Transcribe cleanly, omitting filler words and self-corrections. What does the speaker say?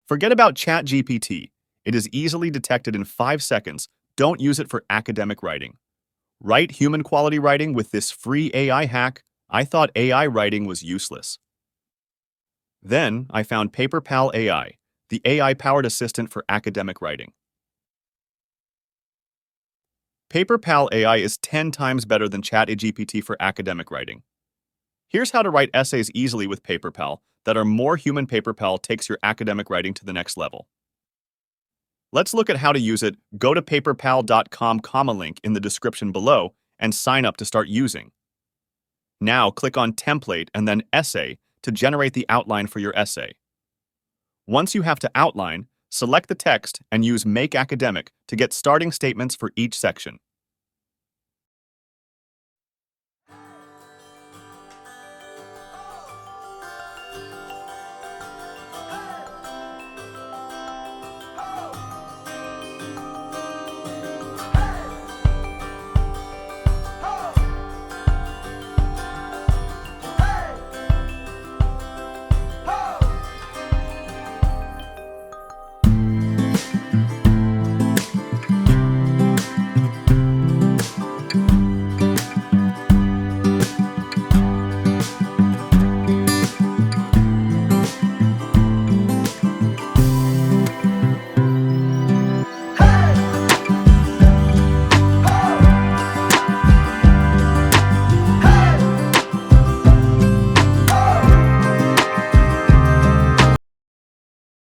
Forget about Chat GPT. It is easily detected in 5 seconds. Don't use it for academic writing. Write human quality writing with this free AI hack. I thought AI writing was useless. Then I found Paperpal AI, the AI-powered assistant for academic writing. Paperpal AI is 10 times better than Chat GPT for academic writing. Here's how to write essays easily with Paperpal that are more human. Paperpal takes your academic writing to the next level. Let's look at how to use it. Go to paperpal.com, link in the description below, and sign up to start using. Now click on Template and then Essay to generate the outline for your essay. Once you have to outline, select the text and use Make Academic to get starting statements for each section.